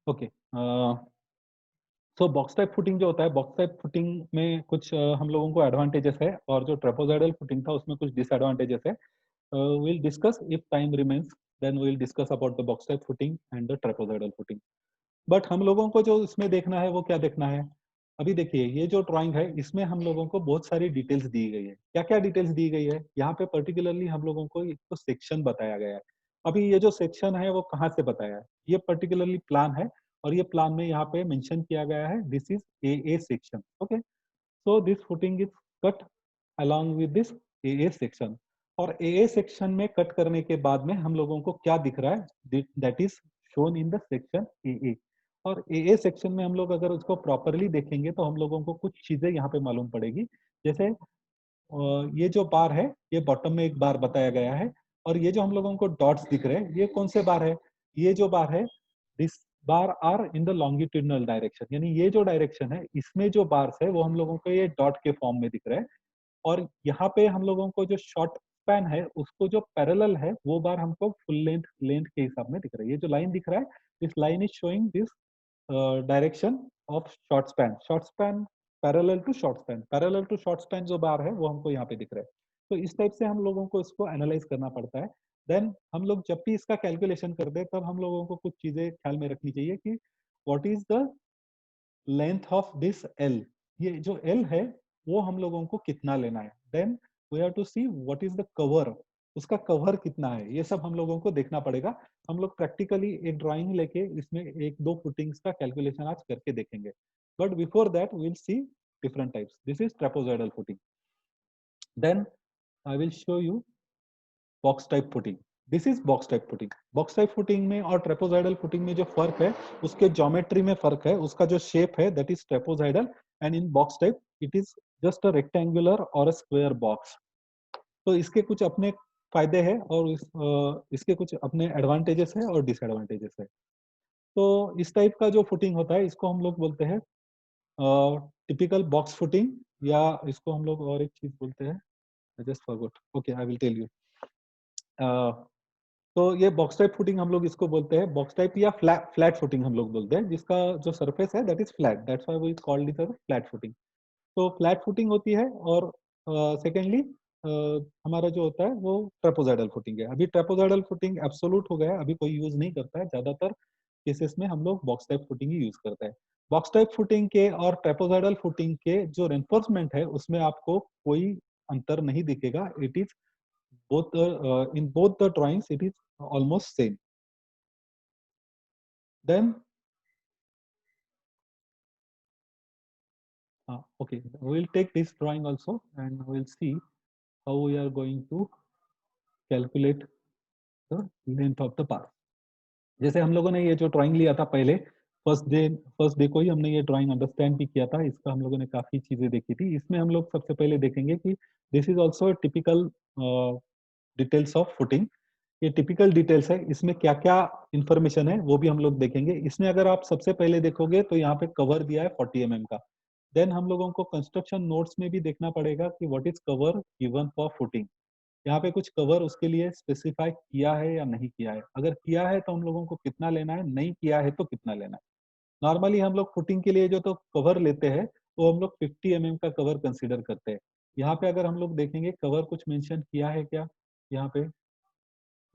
Okay. सो box type footing जो होता है, बॉक्स टाइप फुटिंग में कुछ हम लोगों को एडवांटेजेस है, और जो ट्रेपोजाइडल फुटिंग था उसमें कुछ डिसएडवांटेजेस है। we'll discuss if time remains, then we'll discuss about the box type footing and the trapezoidal footing. But हम लोगों को जो इसमें देखना है वो क्या देखना है? अभी देखिए, ये जो ड्राइंग है इसमें हम लोगों को बहुत सारी डिटेल्स दी गई है। क्या क्या डिटेल्स दी गई है यहाँ पे? पर्टिकुलरली हम लोगों को एक तो सेक्शन बताया गया है। अभी ये जो सेक्शन है वो कहाँ से बताया है? ये पर्टिकुलरली प्लान है, और ये प्लान में यहाँ पे मेंशन किया गया है, this is A section. Okay, so this footing is cut along with this AA section. और AA सेक्शन में कट करने के बाद में हम लोगों को क्या दिख रहा है? That is shown in the section AA। और AA सेक्शन में हम लोग अगर उसको प्रॉपरली देखेंगे तो हम लोगों को कुछ चीजें यहाँ पे मालूम पड़ेगी। जैसे ये जो बार है, ये बॉटम में एक बार बताया गया है, और ये जो हम लोगों को डॉट्स दिख रहे हैं, ये कौन से बार है? ये जो बार है, this bar are in the longitudinal direction, यानी ये जो डायरेक्शन है इसमें जो बार्स है वो हम लोगों को ये डॉट के फॉर्म में दिख रहा है। और यहाँ पे हम लोगों को जो शॉर्ट स्पैन है उसको जो पैरेलल है वो बार हमको फुल लेंथ के हिसाब में दिख रहा है। ये जो लाइन दिख रहा है, this line is showing this direction of short span. Short span parallel to short span, parallel to short span जो बार है वो हमको यहाँ पे दिख रहा है। तो इस टाइप से हम लोगों को इसको एनालाइज करना पड़ता है। देन हम लोग जब भी इसका कैलकुलेशन करते हैं तब हम लोगों को कुछ चीजें ख्याल में रखनी चाहिए कि what is the length of this L. ये जो एल है वो हम लोगों को कितना लेना है। Then we have to see what is the cover, उसका कवर कितना है, ये सब हम लोगों को देखना पड़ेगा। हम लोग प्रैक्टिकली एक ड्राइंग लेके इसमें एक दो फुटिंग्स का कैलकुलेशन आज करके देखेंगे। But before that we will see different types. This is trapezoidal footing. Then I will show you box type footing. This is box type footing. Box type footing में और ट्रेपोजाइडल फुटिंग में जो फर्क है, उसके ज्योमेट्री में फर्क है, उसका जो शेप है that is trapezoidal, and in box type it is just a rectangular और अ स्क्वायर बॉक्स। तो इसके कुछ अपने फायदे हैं और इसके कुछ अपने एडवांटेजेस है और डिसएडवांटेजेस है। तो इस टाइप का जो फुटिंग होता है इसको हम लोग बोलते हैं टिपिकल बॉक्स फुटिंग, या इसको हम लोग और एक चीज बोलते हैं, I just forgot, okay I will tell you. तो ये बॉक्स टाइप फुटिंग हम लोग इसको बोलते हैं बॉक्स टाइप, या फ्लैट फुटिंग हम लोग बोलते हैं, जिसका जो सरफेस है that is flat, that's why we called it as flat footing. तो फ्लैट फुटिंग होती है। और सेकेंडली हमारा जो होता है वो ट्रेपोजाइडल फुटिंग है। अभी ट्रेपोजाइडल फुटिंग एब्सोल्यूट हो गया है, अभी कोई यूज नहीं करता है, ज्यादातर केसेस में हम लोग बॉक्स टाइप फुटिंग ही यूज करते हैं। बॉक्स टाइप फुटिंग के और ट्रेपोजाइडल फुटिंग के जो रेनफोर्समेंट है उसमें आपको कोई अंतर नहीं दिखेगा। It is both the in both the drawings it is almost same. Then okay, we will take this drawing also and we will see how we are going to calculate the length of the bar. जैसे हम लोगों ने ये जो drawing लिया था पहले, first day को ही हमने ये ड्राइंग अंडरस्टैंड भी किया था, इसका हम लोगों ने काफी चीजें देखी थी। इसमें हम लोग सबसे पहले देखेंगे कि this is also typical details of footing. ये टिपिकल डिटेल्स है, इसमें क्या क्या इंफॉर्मेशन है वो भी हम लोग देखेंगे। इसमें अगर आप सबसे पहले देखोगे तो यहाँ पे कवर दिया है 40 mm का। देन हम लोगों को कंस्ट्रक्शन नोट्स में भी देखना पड़ेगा कि what is cover given for footing. यहाँ पे कुछ कवर उसके लिए स्पेसिफाई किया है या नहीं किया है, अगर किया है तो हम लोगों को कितना लेना है, नहीं किया है तो कितना लेना है। नॉर्मली हम लोग फुटिंग के लिए जो तो कवर लेते हैं वो हम लोग 50 का कवर कंसीडर करते हैं। यहाँ पे अगर हम लोग देखेंगे कवर कुछ मेंशन किया है क्या,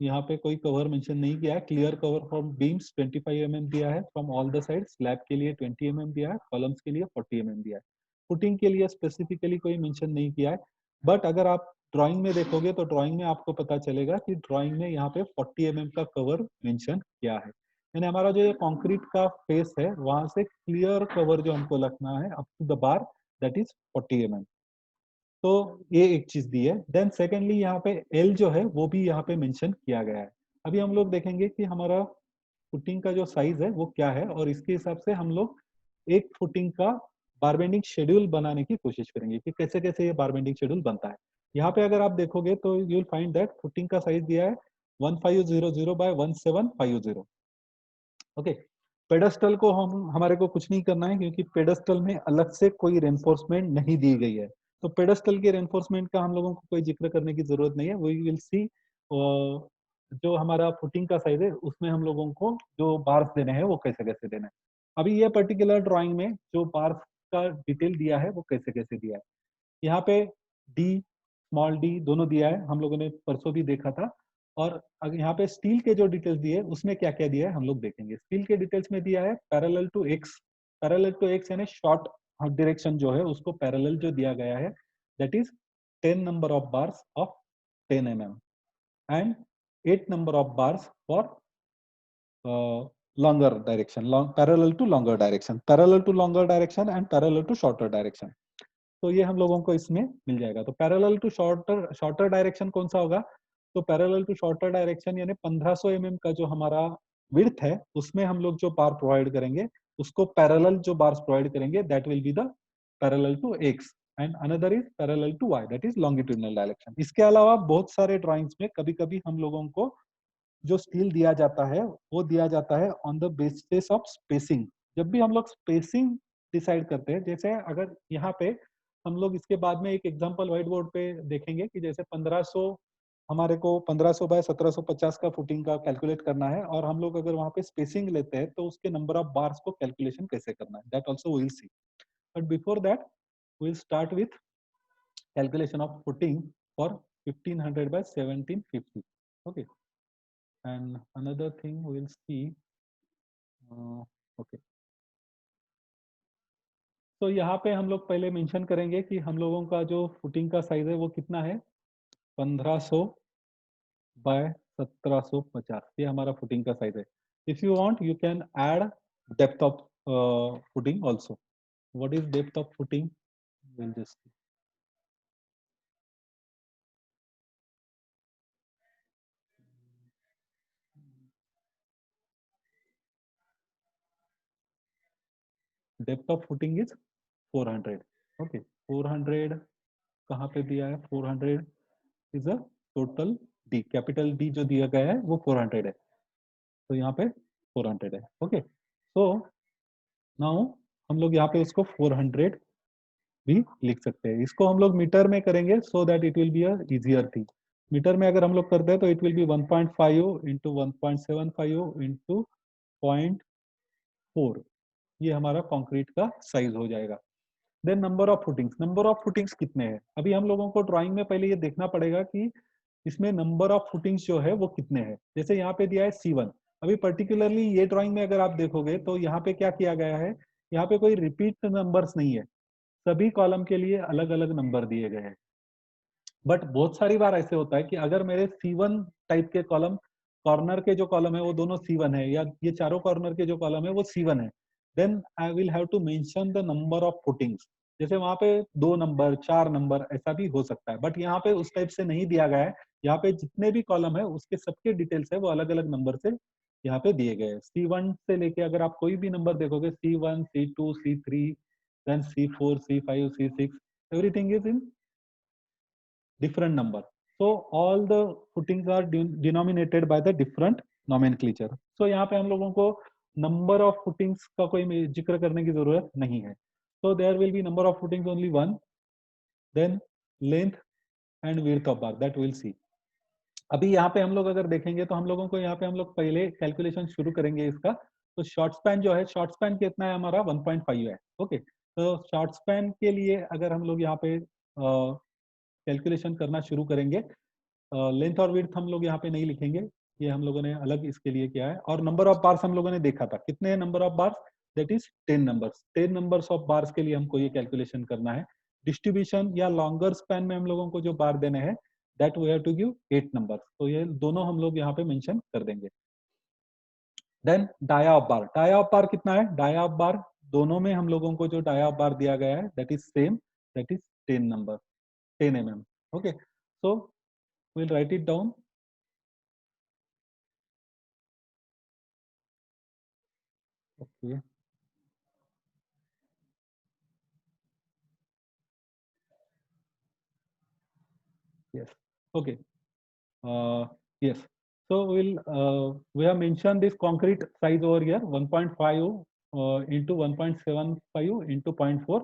यहाँ पे कोई कवर मेंशन नहीं किया है। क्लियर कवर फ्रॉम बीम्स 25 दिया है, from all the side slab के लिए 20 दिया है, कॉलम्स के लिए 40 दिया है। फुटिंग के लिए स्पेसिफिकली कोई मेंशन नहीं किया है। बट अगर आप ड्राइंग में देखोगे तो ड्राइंग में आपको पता चलेगा कि ड्राइंग में यहाँ पे 40 का कवर मेंशन किया है। यानी हमारा जो ये कॉन्क्रीट का फेस है वहां से क्लियर कवर जो हमको रखना है up to the bar that is 40 तो ये एक चीज दी है। देन सेकेंडली यहाँ पे एल जो है वो भी यहाँ पे मेंशन किया गया है। अभी हम लोग देखेंगे कि हमारा फुटिंग का जो साइज है वो क्या है, और इसके हिसाब से हम लोग एक फुटिंग का बारबेंडिंग शेड्यूल बनाने की कोशिश करेंगे कि कैसे कैसे ये बारबेंडिंग शेड्यूल बनता है। यहाँ पे अगर आप देखोगे तो you will find that footing का साइज दिया है 1500 बाय 1750। ओके, पेडस्टल को हमारे को कुछ नहीं करना है क्योंकि पेडस्टल में अलग से कोई रेनफोर्समेंट नहीं दी गई है। तो पेडस्टल के रेनफोर्समेंट का हम लोगों को कोई जिक्र करने की जरूरत नहीं है। वी विल सी जो हमारा फुटिंग का साइज है उसमें हम लोगों को जो बार्स देने हैं वो कैसे कैसे देने हैं। अभी ये पर्टिकुलर ड्राइंग में जो बार्स का डिटेल दिया है वो कैसे कैसे दिया है। यहाँ पे डी, स्मॉल डी दोनों दिया है, हम लोगों ने परसों भी देखा था। और यहाँ पे स्टील के जो डिटेल्स दिए है उसमें क्या क्या दिया है हम लोग देखेंगे। स्टील के डिटेल्स में दिया है parallel to X, parallel to X यानी शॉर्ट डायरेक्शन जो है उसको पैरेलल जो दिया गया है that is 10 number of bars of 10 mm and 8 number of bars for longer direction, parallel to longer direction, parallel to longer direction and parallel to shorter direction. तो ये हम लोगों को इसमें मिल जाएगा। तो parallel to shorter shorter direction कौन सा होगा, तो पैरेलल टू शॉर्टर डायरेक्शन यानी 1500 mm का जो हमारा विड्थ है उसमें हम लोग जो बार प्रोवाइड करेंगे उसको पैरेलल जो बार्स प्रोवाइड करेंगे that will be the parallel to X and another is parallel to Y that is longitudinal direction. इसके अलावा बहुत सारे ड्राइंग्स में कभी कभी हम लोगों को जो स्टील दिया जाता है वो दिया जाता है on the basis of spacing. जब भी हम लोग स्पेसिंग डिसाइड करते हैं, जैसे अगर यहाँ पे हम लोग इसके बाद में एक एग्जांपल व्हाइट बोर्ड पे देखेंगे कि जैसे 1500 हमारे को 1500 बाय 1750 का फुटिंग का कैलकुलेट करना है और हम लोग अगर वहाँ पे स्पेसिंग लेते हैं तो उसके नंबर ऑफ बार्स को कैलकुलेशन कैसे करना है that also will see. But before that will start with calculation of footing for 1500 by 1750। Okay, and another thing we'll see okay, तो यहाँ पे हम लोग पहले मेंशन करेंगे कि हम लोगों का जो फुटिंग का साइज है वो कितना है 1500 बाय 1750, ये हमारा फुटिंग का साइज है। If you want you can add depth of footing also. What is depth of footing, will just depth of footing is 400। Okay, 400 कहाँ पे दिया है, 400 is a total D, capital D जो दिया गया है वो 400 है, तो यहाँ पे 400 है। ओके, सो नाउ हम लोग यहाँ पे उसको 400 भी लिख सकते हैं। इसको हम लोग मीटर में करेंगे so that it will be a easier thing. Metre में अगर हम लोग करते हैं तो it will be 1.5 into 1.75 into 0.4, ये हमारा कंक्रीट का साइज हो जाएगा। Then number of footings, number of footings कितने हैं, अभी हम लोगों को ड्राइंग में पहले ये देखना पड़ेगा कि इसमें नंबर ऑफ फुटिंग्स जो है वो कितने हैं। जैसे यहाँ पे दिया है C1, अभी पर्टिकुलरली ये ड्राइंग में अगर आप देखोगे तो यहाँ पे क्या किया गया है, यहाँ पे कोई रिपीट नंबर्स नहीं है, सभी कॉलम के लिए अलग अलग नंबर दिए गए हैं। बट बहुत सारी बार ऐसे होता है कि अगर मेरे C1 टाइप के कॉलम, कॉर्नर के जो कॉलम है वो दोनों C1 है, या ये चारों कॉर्नर के जो कॉलम है वो C1 है, then I will have to mention the number of footings. जैसे वहां पे 2 नंबर 4 नंबर ऐसा भी हो सकता है, बट यहाँ पे उस टाइप से नहीं दिया गया है। यहाँ पे जितने भी कॉलम है उसके सबके डिटेल्स है वो अलग अलग नंबर से यहाँ पे दिए गए हैं। C1 से लेके अगर आप कोई भी नंबर देखोगे, C1 C2 C3 then C4 C5 C6, everything is in different number. So all the footings are denominated by the different nomenclature. So यहाँ पे हम लोगों को number of footings का कोई जिक्र करने की जरूरत नहीं है। So there will be number of footings only one, then length and width of bar that we'll see. अभी यहाँ पे हम लोग अगर देखेंगे तो हम लोगों को यहाँ पे हम लोग पहले कैलकुलेशन शुरू करेंगे इसका। तो शॉर्ट स्पैन जो है, शॉर्ट स्पैन कितना है हमारा 1.5 है। ओके, तो शॉर्ट स्पैन के लिए अगर हम लोग यहाँ पे कैलकुलेशन करना शुरू करेंगे, लेंथ और विड्थ हम लोग यहाँ पे नहीं लिखेंगे, ये हम लोगों ने अलग इसके लिए किया है। और नंबर ऑफ बार्स हम लोगों ने देखा था, कितने number of bars, that is 10 numbers. 10 numbers of bars के लिए हमको ये कैलकुलेशन करना है। डिस्ट्रीब्यूशन या लॉन्गर स्पैन में हम लोगों को जो बार देने हैं that we have to give 8 numbers, तो ये दोनों हम लोग यहाँ पे मेंशन कर देंगे। Then dia of bar, dia of bar कितना है, डाया ऑफ बार दोनों में हम लोगों को जो डाया ऑफ बार दिया गया है that is same, that is 10 number, 10 mm। Okay, so we'll write it down। Okay, yes, okay, yes, so we have mentioned this concrete size over here 1.5 into 1.75 into 0.4,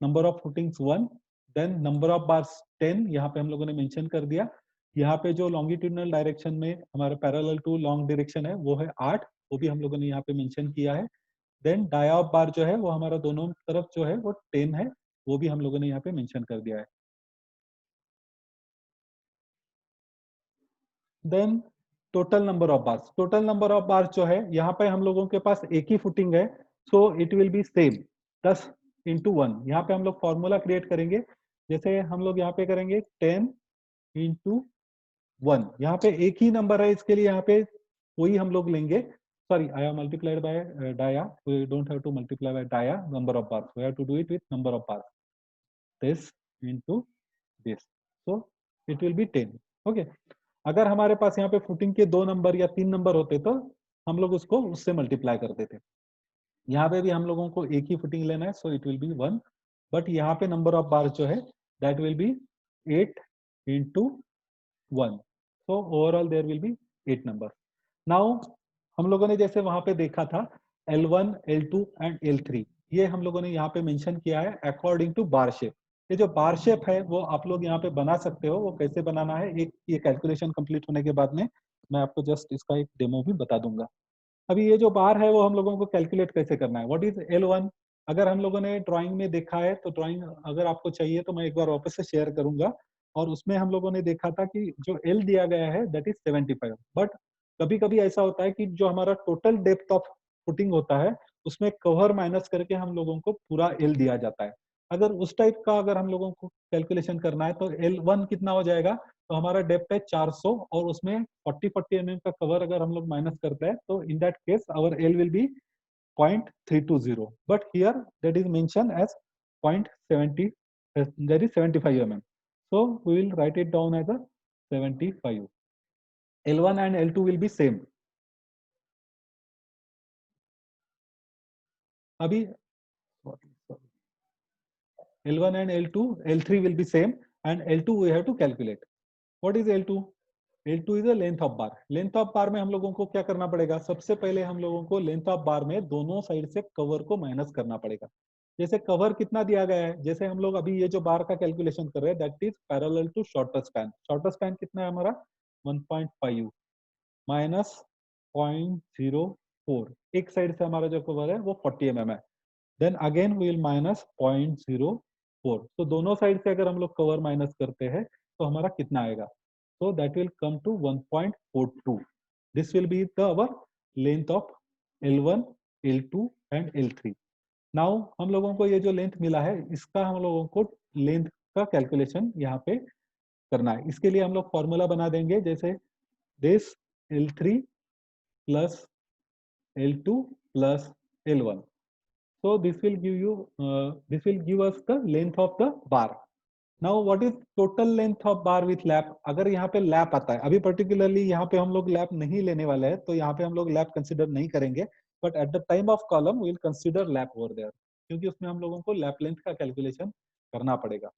number of footings 1, then number of bars 10 यहाँ पे हम लोगों ने mention कर दिया। यहाँ पे जो लॉन्गिट्यूडनल डायरेक्शन में हमारा पैरेलल टू लॉन्ग डायरेक्शन है वो है 8, वो भी हम लोगों ने यहाँ पे मेंशन किया है। देन डाया ऑफ बार जो है वो हमारा दोनों तरफ जो है वो 10 है, वो भी हम लोगों ने यहाँ पे मेंशन कर दिया है। Then total number of bars, total number of bars जो है यहाँ पे हम लोगों के पास एक ही फुटिंग है, so it will be same 10 into 1। यहाँ पे हम लोग फॉर्मूला क्रिएट करेंगे, जैसे हम लोग यहाँ पे करेंगे 10 इंटू 1। यहाँ पे एक ही नंबर है, इसके लिए यहाँ पे वही हम लोग लेंगे। Sorry, I have multiplied by dia, we don't have to multiply by dia number of bars, we have to do it with number of bars, this into this, so it will be 10। Okay, अगर हमारे पास यहाँ पे footing के 2 number या 3 number होते तो हम लोग उसको उससे मल्टीप्लाई करते थे। यहाँ पे भी हम लोगों को एक ही फुटिंग लेना है, so it will be 1, but यहाँ पे नंबर ऑफ बार जो है that will be 8 into 1, so overall there will be 8 number. Now हम लोगों ने जैसे वहां पे देखा था L1, L2 एंड L3, ये हम लोगों ने यहाँ पे मेंशन किया है अकॉर्डिंग टू बार शेप। ये जो बार शेप है वो आप लोग यहाँ पे बना सकते हो, वो कैसे बनाना है एक ये कैलकुलेशन कंप्लीट होने के बाद में मैं आपको जस्ट इसका एक डेमो भी बता दूंगा। अभी ये जो बार है वो हम लोगों को कैलकुलेट कैसे करना है, व्हाट इज L1। अगर हम लोगों ने ड्राइंग में देखा है तो ड्राइंग अगर आपको चाहिए तो मैं एक बार वापस से शेयर करूंगा, और उसमें हम लोगों ने देखा था कि जो L दिया गया है दैट इज 75। बट कभी कभी ऐसा होता है कि जो हमारा टोटल डेप्थ ऑफ फुटिंग होता है उसमें कवर माइनस करके हम लोगों को पूरा L दिया जाता है। अगर उस टाइप का अगर हम लोगों को कैलकुलेशन करना है तो L1 कितना हो जाएगा, तो हमारा डेप्थ है 400 और उसमें 40 mm का कवर अगर हम लोग माइनस करते हैं तो in that case our L will be 0.320, but here that is mention as 0.70, that is 75 mm, so we will write it down as a 75। L1 and L2 will be same। अभी L1 and L2, L3 will be same, and L2 we have to calculate। What is L2? L2 is the length of bar। Length of बार में हम लोगों को क्या करना पड़ेगा, सबसे पहले हम लोगों को लेंथ ऑफ बार में दोनों साइड से कवर को माइनस करना पड़ेगा। जैसे कवर कितना दिया गया है, जैसे हम लोग अभी ये जो बार का कैलकुलेशन कर रहे हैं that is parallel to shorter span. Shorter span कितना है हमारा 1.5 माइनस 0.04, एक साइड से हमारा जो कवर है वो 40 mm है। Then again we will minus 0.04, तो दोनों साइड से अगर हम लोग कवर माइनस करते हैं तो हमारा कितना आएगा, so that will come to 1.42। this will be the our length of L1, L2 and L3। now हम लोगों को ये जो लेंथ मिला है इसका हम लोगों को लेंथ का कैलकुलेशन यहाँ पे करना है। इसके लिए हम लोग फॉर्मूला बना देंगे, जैसे this L3 plus L2 plus L1, so this will give us the length of the bar। Now what is total length of bar with lap. अगर यहाँ पे लैप आता है, अभी पर्टिकुलरली यहाँ पे हम लोग लैप नहीं लेने वाले हैं तो यहाँ पे हम लोग लैप कंसिडर नहीं करेंगे, but at the time of column we will consider lap over there, क्योंकि उसमें हम लोगों को लैप लेंथ का कैलकुलेशन करना पड़ेगा।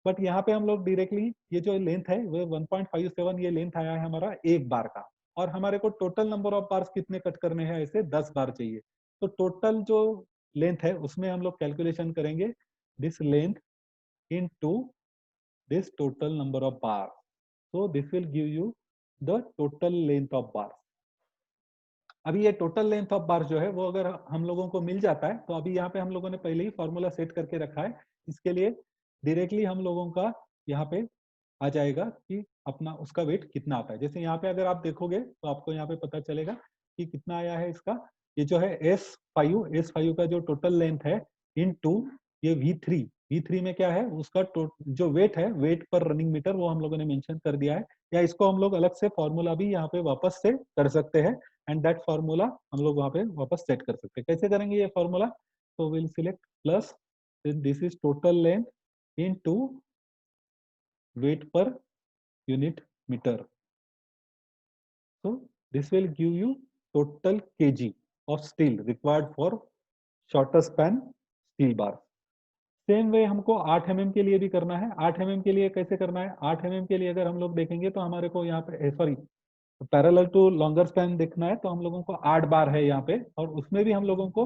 बट यहाँ पे हम लोग डायरेक्टली ये जो लेंथ है वो 1.57 ये लेंथ आया है हमारा एक बार का, और हमारे को टोटल नंबर ऑफ बार्स कितने कट करने हैं, ऐसे 10 बार चाहिए। तो टोटल जो लेंथ है उसमें हम लोग कैलकुलेशन करेंगे this length into this total number of bars, so this will give you the total length of bars। अभी ये टोटल लेंथ ऑफ बार जो है वो अगर हम लोगों को मिल जाता है तो अभी यहाँ पे हम लोगों ने पहले ही फॉर्मूला सेट करके रखा है, इसके लिए डायरेक्टली हम लोगों का यहाँ पे आ जाएगा कि अपना उसका वेट कितना आता है। जैसे यहाँ पे अगर आप देखोगे तो आपको यहाँ पे पता चलेगा कि कितना आया है इसका, ये जो है S5 का जो टोटल लेंथ है इनटू ये V3 में क्या है उसका जो वेट है, वेट पर रनिंग मीटर, वो हम लोगों ने मेंशन कर दिया है, या इसको हम लोग अलग से फॉर्मूला भी यहाँ पे वापस से कर सकते हैं, एंड दैट फॉर्मूला हम लोग वहाँ पे वापस सेट कर सकते हैं। कैसे करेंगे ये फॉर्मूला, तो will select plus this is total length into weight per unit meter, so this will give you total kg of steel required for shorter span steel bar। Same way हमको 8 mm के लिए भी करना है। 8 mm के लिए कैसे करना है, 8 mm के लिए अगर हम लोग देखेंगे तो हमारे को यहाँ पे sorry parallel to longer span देखना है, तो हम लोगों को 8 बार है यहाँ पे, और उसमें भी हम लोगों को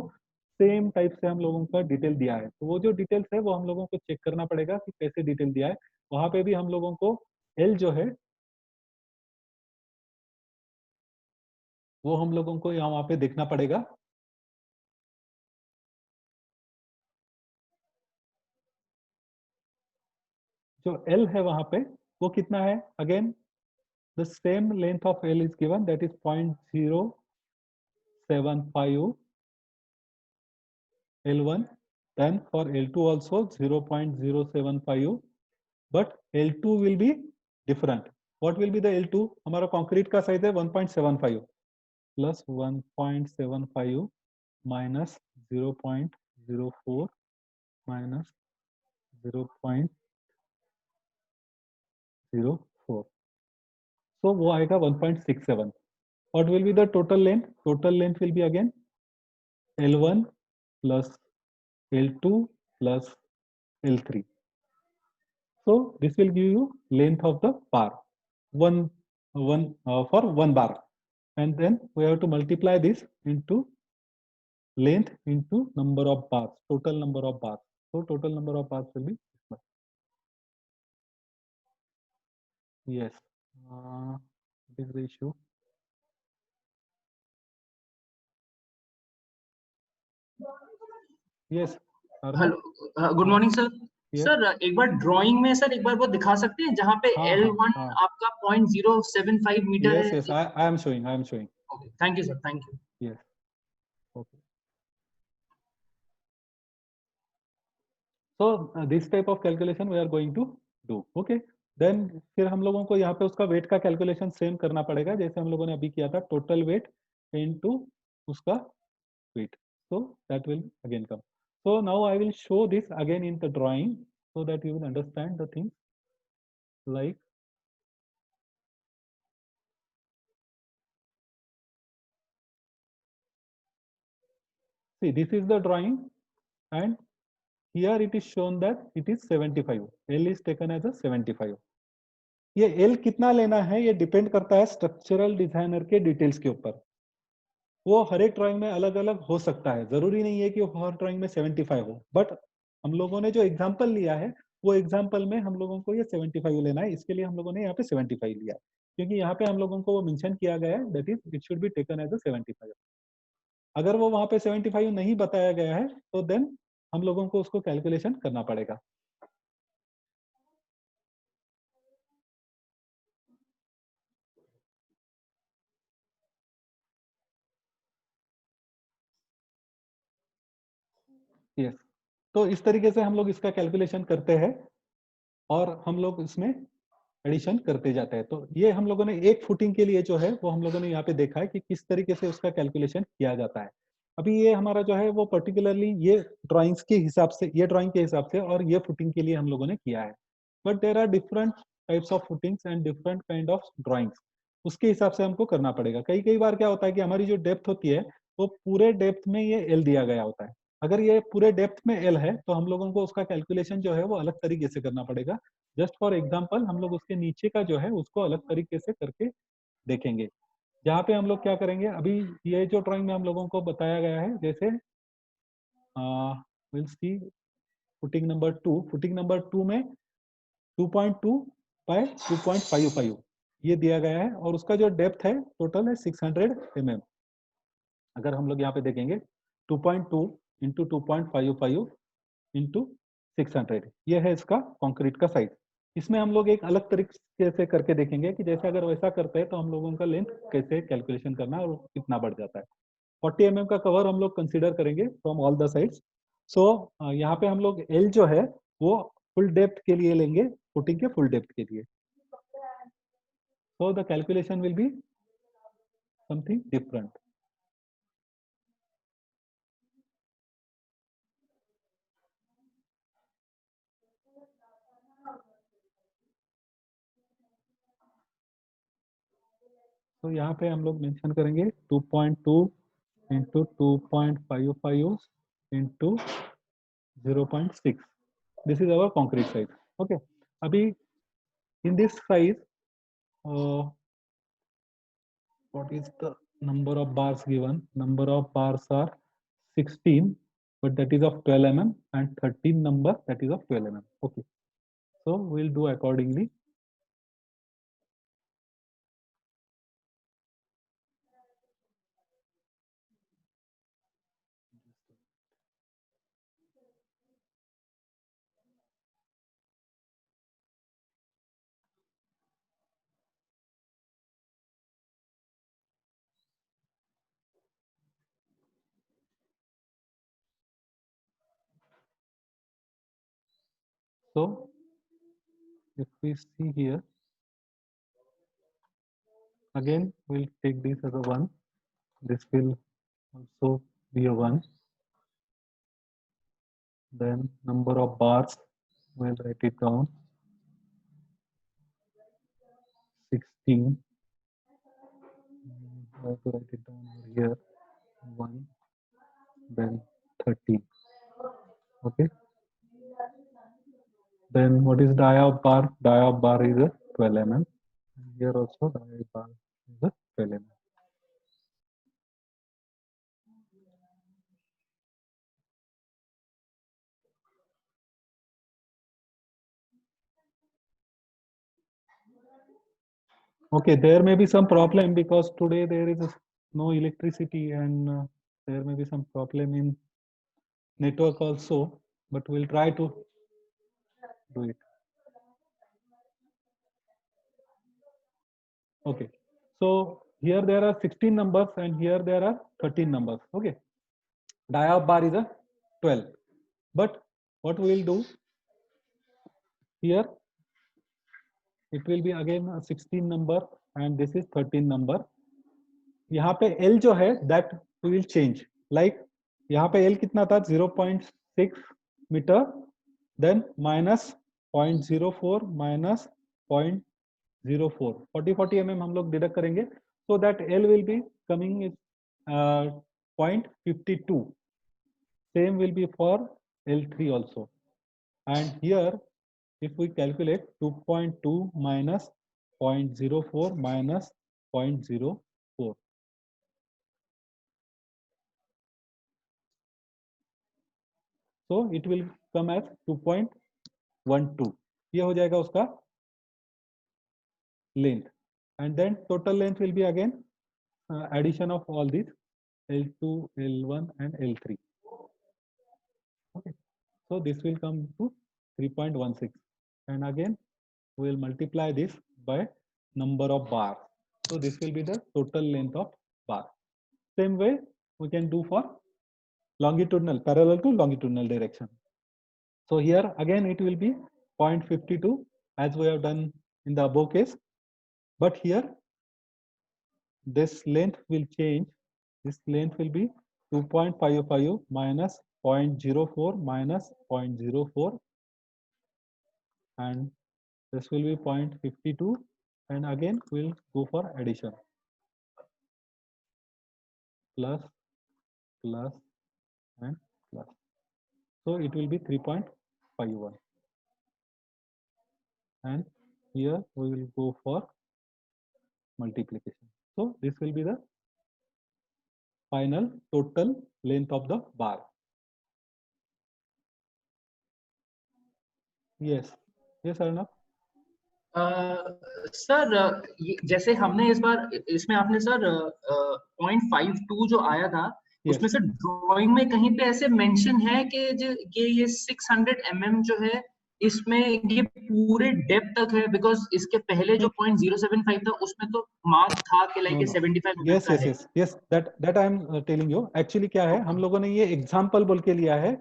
सेम टाइप से हम लोगों का डिटेल दिया है। तो वो जो डिटेल्स है वो हम लोगों को चेक करना पड़ेगा कि कैसे डिटेल दिया है। वहां पे भी हम लोगों को एल जो है वो हम लोगों को यहाँ पे देखना पड़ेगा। जो L है वहां पे वो कितना है, again the same length of L is given, that is 0.075 L1, then for L2 also 0.075, but L2 will be different. What will be the L2? हमारा कंक्रीट का साइज है 1.75 प्लस 1.75 माइनस 0.04 माइनस 0.04, so वो आएगा 1.67. What will be the total length? Total length will be again L1 plus L2 plus L3. So this will give you length of the bar, one for one bar, and then we have to multiply this into length into number of bars, total number of bars. So total number of bars will be this much. Yes, this is the issue. Yes. Hello, good morning sir. Sir एक बार drawing में sir एक बार वो दिखा सकते हैं जहाँ पे L1 आपका 0.075 मीटर है। Yes, I am showing. Okay, thank you sir, thank you. Yes. Okay. So this type of calculation we are going to do. Okay. Then फिर हम लोगों को यहाँ पे उसका वेट का कैलकुलेशन सेम करना पड़ेगा जैसे हम लोगों ने अभी किया था, टोटल वेट इनटू उसका weight. So that will again come. So now I will show this again in the drawing so that you will understand the things. Like see, this is the drawing and here it is shown that it is 75. L is taken as a 75. ये L कितना लेना है ये depend करता है structural designer के details के ऊपर। वो हर एक ड्राइंग में अलग अलग हो सकता है, जरूरी नहीं है कि हर ड्राइंग में 75 हो, बट हम लोगों ने जो एग्जांपल लिया है वो एग्जांपल में हम लोगों को ये 75 लेना है, इसके लिए हम लोगों ने यहाँ पे 75 लिया है, क्योंकि यहाँ पे हम लोगों को वो मेंशन किया गया है that is it should be taken as a 75। अगर वो वहां पे 75 नहीं बताया गया है तो देन हम लोगों को उसको कैलकुलेशन करना पड़ेगा। यस, तो इस तरीके से हम लोग इसका कैलकुलेशन करते हैं और हम लोग इसमें एडिशन करते जाते हैं। तो ये हम लोगों ने एक फुटिंग के लिए जो है वो हम लोगों ने यहाँ पे देखा है कि किस तरीके से उसका कैलकुलेशन किया जाता है। अभी ये हमारा जो है वो पर्टिकुलरली ये ड्राइंग्स के हिसाब से, ये ड्राइंग के हिसाब से और ये फुटिंग के लिए हम लोगों ने किया है, but there are different types of footings and different kind of drawings, उसके हिसाब से हमको करना पड़ेगा। कई कई बार क्या होता है कि हमारी जो डेप्थ होती है वो पूरे डेप्थ में ये एल दिया गया होता है, अगर ये पूरे डेप्थ में एल है तो हम लोगों को उसका कैलकुलेशन जो है वो अलग तरीके से करना पड़ेगा। जस्ट फॉर एग्जाम्पल हम लोग उसके नीचे का जो है उसको अलग तरीके से करके देखेंगे। जहाँ पे हम लोग क्या करेंगे, अभी ये जो ड्राइंग में हम लोगों को बताया गया है, जैसे will see footing number 2, footing number 2 में 2.2 बाय 2.55 ये दिया गया है और उसका जो डेप्थ है टोटल है 600 mm। अगर हम लोग यहाँ पे देखेंगे 2.2 इंटू 2.55 इंटू 600, ये है इसका कंक्रीट का साइज। इसमें हम लोग एक अलग तरीके से करके देखेंगे कि जैसे अगर वैसा करते हैं तो हम लोगों का लेंथ कैसे कैलकुलेशन करना है और कितना बढ़ जाता है। 40 mm का कवर हम लोग कंसीडर करेंगे फ्रॉम ऑल द साइड्स। सो यहाँ पे हम लोग एल जो है वो फुल डेप्थ के लिए लेंगे, फुटिंग के फुल डेप्थ के लिए। So the calculation will be something different. तो यहाँ पे हम लोग मेंशन करेंगे 2.2 into 2.55 into 0.6, this is our concrete size. Okay, अभी in this size what is the number of bars given? Number of bars are 16, but that is of 12 mm, and 13 number that is of 12 mm. Okay, so we'll do accordingly. So if we see here, again we'll take this as a 1. This will also be a 1. Then number of bars, we'll write it down, 16. I have to write it down over here, 1, then 13. Okay. Then what is dia of bar? Dia of bar is a 12 mm. Here also dia of bar is a 12 mm. Okay, there may be some problem because today there is no electricity and there may be some problem in network also, but we'll try to do it. Okay, so here there are 16 numbers and here there are 13 numbers. Okay, dia of bar is a 12, but what we will do here, it will be again a 16 number and this is 13 number. यहाँ पे L जो है that we will change, like यहाँ पे L कितना था 0.6 metre, then minus 0.04 minus 0.04, 40 mm हम लोग डिडक्ट करेंगे, so that L will be coming is 0.52. Same will be for L3 also, and here if we calculate 2.2 minus 0.04 minus 0.04, so it will come as 2.12. ये हो जाएगा उसका length, and then total length will be again addition of all these L2, L1 and L3. Okay, so this will come to 3.16, and again we will multiply this by number of bars. So this will be the total length of bar. Same way we can do for longitudinal, parallel to longitudinal direction. So here again it will be 0.52 as we have done in the above case, but here this length will change. This length will be 2.55 minus 0.04 minus 0.04, and this will be 0.52, and again we'll go for addition, plus plus and plus, so it will be 3.51, and here we will go for multiplication. So this will be the final total length of the bar. Yes, yes Arnab. Sir जैसे हमने इस बार इसमें आपने sir 0.52 जो आया था, yes. उसमें से ड्राइंग में कहीं पे ऐसे मेंशन है कि ये 600 mm जो है इसमें ये पूरे डेप्थ तक है, बिकॉज इसके पहले जो 0.075 था उसमें तो मार्क था कि like 75 yes yes yes yes that I am telling you. Actually क्या है, हम लोगों ने ये एग्जांपल बोल के लिया है.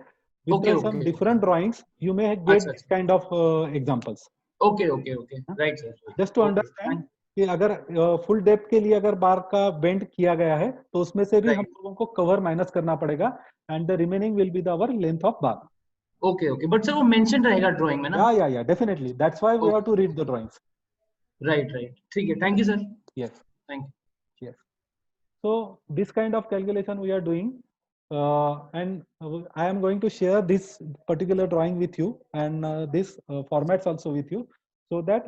With some different drawings, you may get this kind of examples. Okay, right sir. Just to understand कि अगर फुल डेप्थ के लिए अगर बार का बेंड किया गया है तो उसमें से भी हम लोगों को कवर माइनस करना पड़ेगा, and the remaining will be the our length of bar. Okay but sir वो मेंशन रहेगा ड्राइंग में ना? या definitely, that's why we have to read the drawings. Right, ठीक है, thank you sir. Yes, thank you. Yes. So this kind of calculation we are doing, and I am going to share this particular drawing with you, and this formats also with you, so that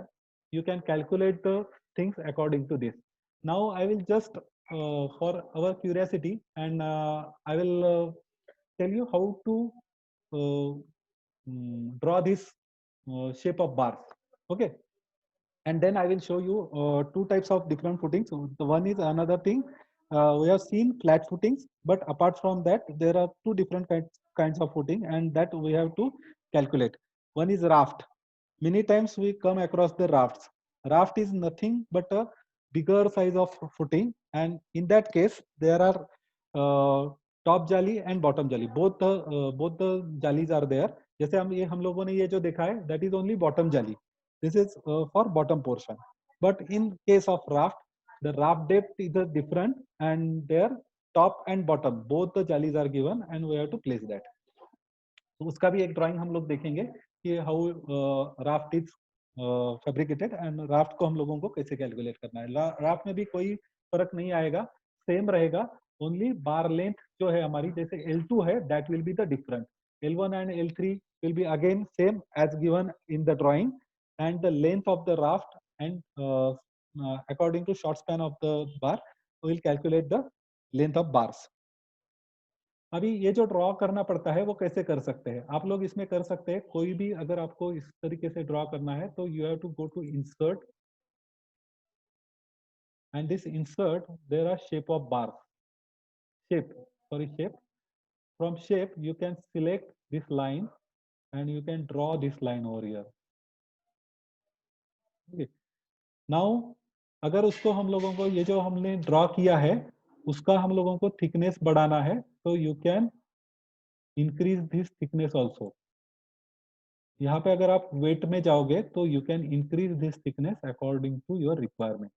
you can calculate the things according to this. Now I will just for our curiosity, and I will tell you how to draw this shape of bars. Okay, and then I will show you two types of different footings. So the one is another thing. We have seen flat footings, but apart from that, there are two different kinds of footing, and that we have to calculate. One is raft. Many times we come across the rafts. Raft is nothing but a bigger size of footing, and in that case, there are top जाली and bottom जाली, both the जालीज are there. जैसे हम लोगों ने ये जो देखा है दैट इज ओनली बॉटम जाली, this is for bottom portion. But in case of raft, the raft depth is different and their top and bottom both the jalis are given and we have to place that। तो उसका भी एक drawing हम लोग देखेंगे कि how raft is fabricated and raft को हम लोगों को कैसे कैलकुलेट करना है। राफ्ट में भी कोई फर्क नहीं आएगा, सेम रहेगा, ओनली बार लेंथ जो है हमारी, जैसे L2 है that will be the different, L1 and L3 will be again same as given in the drawing, and the length of the raft and according to short span of the bar we will calculate the length of bars। अभी ये जो draw करना पड़ता है वो कैसे कर सकते हैं आप लोग, इसमें कर सकते हैं कोई भी, अगर आपको इस तरीके से ड्रॉ करना है तो you have to go to insert, and this insert there are shape of bar, shape from shape you can select this line and you can draw this line over here। okay, now अगर उसको हम लोगों को ये जो हमने draw किया है उसका हम लोगों को थिकनेस बढ़ाना है तो you can increase this thickness also. यहाँ पे अगर आप वेट में जाओगे तो you can increase this thickness according to your requirement,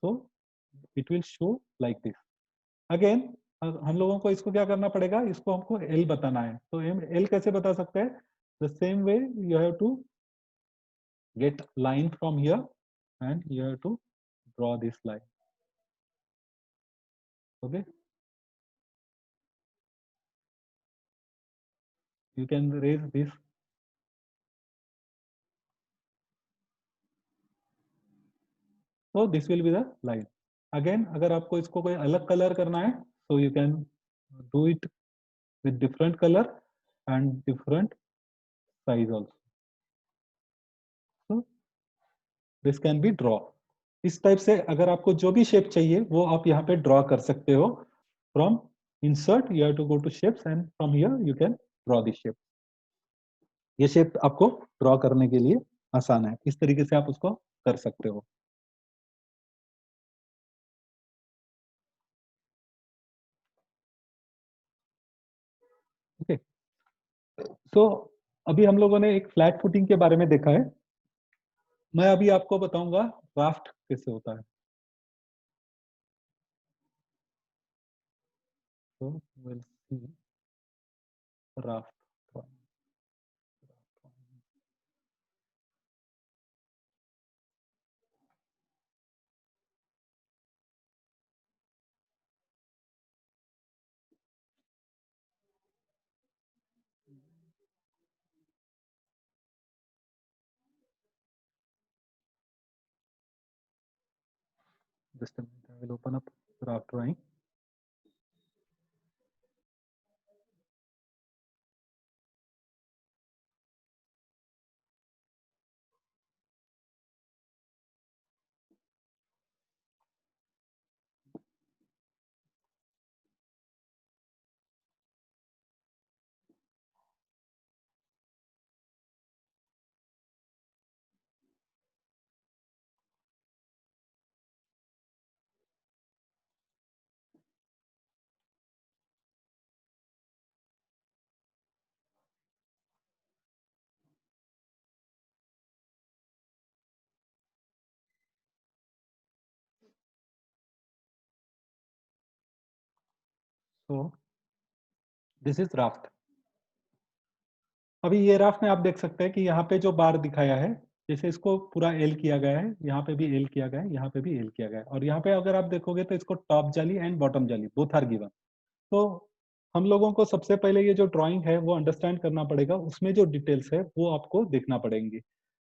so it will show like this. Again हम लोगों को इसको क्या करना पड़ेगा, इसको हमको एल बताना है, तो एल कैसे बता सकते हैं, the same way you have to get line from here and you have to draw this line. Okay, you can raise this, so this will be the line। again अगर आपको इसको कोई अलग कलर करना है so you can do it with different color and different size also, so this can be draw। इस type से अगर आपको जो भी शेप चाहिए वो आप यहाँ पे ड्रॉ कर सकते हो। From insert you have to go to shapes and from here you can draw this shape. ये शेप आपको ड्रॉ करने के लिए आसान है, इस तरीके से आप उसको कर सकते हो। ओके, सो अभी हम लोगों ने एक फ्लैट फुटिंग के बारे में देखा है, मैं अभी आपको बताऊंगा राफ्ट कैसे होता है। So we'll see raft। Just a minute, I will open up raft drawing। So this is raft। अभी ये राफ्ट में आप देख सकते हैं कि यहाँ पे जो बार दिखाया है, जैसे इसको पूरा एल किया गया है, यहाँ पे भी एल किया गया है, यहाँ पे भी एल किया गया है, और यहाँ पे अगर आप देखोगे तो इसको टॉप जाली एंड बॉटम जाली बोथ आर गिवन। तो हम लोगों को सबसे पहले ये जो ड्राइंग है वो अंडरस्टैंड करना पड़ेगा, उसमें जो डिटेल्स है वो आपको देखना पड़ेंगी।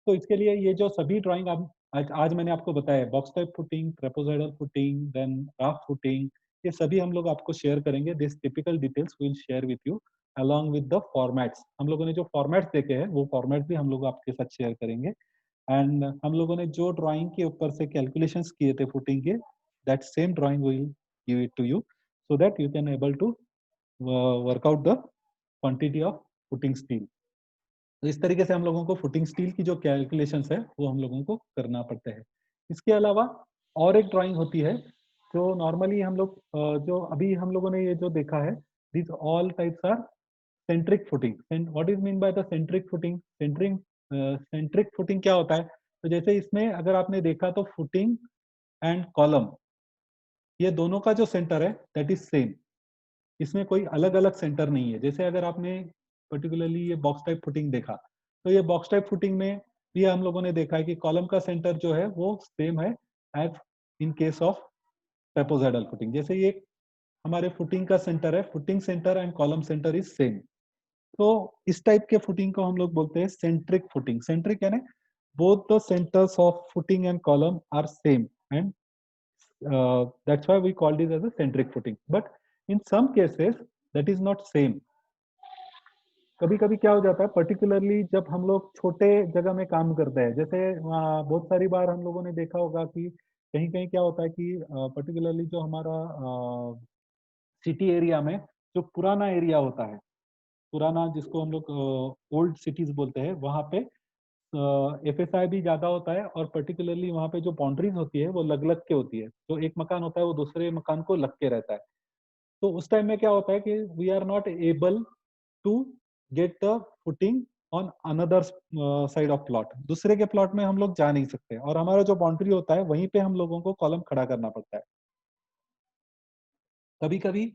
तो इसके लिए ये जो सभी ड्राइंग आज मैंने आपको बताया, box type footing, trapezoidal footing, then raft footing, ये सभी हम लोग आपको शेयर करेंगे। This typical details will share with you along with the formats. हम लोगों ने जो फॉर्मेट्स देखे हैं वो फॉर्मेट भी हम लोग आपके साथ शेयर करेंगे। एंड हम लोगों ने जो ड्राइंग के ऊपर से कैलकुलेशंस किए थे फुटिंग के, that same drawing will give it to you so that you can able to work out the quantity of footing steel। तो इस तरीके से हम लोगों को फुटिंग स्टील की जो कैलकुलेशंस है वो हम लोगों को करना पड़ता है। इसके अलावा और एक ड्राइंग होती है तो नॉर्मली हम लोग जो अभी हम लोगों ने ये जो देखा है, this all types are centric footing. And what is mean by the centric footing? Centric footing क्या होता है? तो जैसे इसमें अगर आपने देखा तो फुटिंग एंड कॉलम, ये दोनों का जो सेंटर है दैट इज सेम. इसमें कोई अलग अलग सेंटर नहीं है. जैसे अगर आपने पर्टिकुलरली ये बॉक्स टाइप फुटिंग देखा, तो ये बॉक्स टाइप फुटिंग में भी हम लोगों ने देखा है कि कॉलम का सेंटर जो है वो सेम है as in case of trapezoidal footing. जैसे ये हमारे फुटिंग का सेंटर है, footing center and column center is same. तो इस टाइप के फुटिंग को हम लोग बोलते हैं सेंट्रिक फुटिंग. सेंट्रिक यानी both the centers of footing and column are same, and that's why we call this as a centric footing. But in some cases that is not same. कभी कभी क्या हो जाता है, पर्टिकुलरली जब हम लोग छोटे जगह में काम करते हैं, जैसे बहुत सारी बार हम लोगों ने देखा होगा कि कहीं कहीं क्या होता है कि पर्टिकुलरली जो हमारा सिटी एरिया में जो पुराना एरिया होता है, पुराना जिसको हम लोग ओल्ड सिटीज बोलते हैं, वहाँ पे एफएसआई भी ज्यादा होता है, और पर्टिकुलरली वहाँ पे जो बाउंड्रीज होती है वो लग लग के होती है. तो एक मकान होता है वो दूसरे मकान को लग के रहता है. तो उस टाइम में क्या होता है कि we are not able to get the footing on another side of plot. दूसरे के प्लॉट में हम लोग जा नहीं सकते, और हमारा जो बाउंड्री होता है वहीं पे हम लोगों को कॉलम खड़ा करना पड़ता है. कभी कभी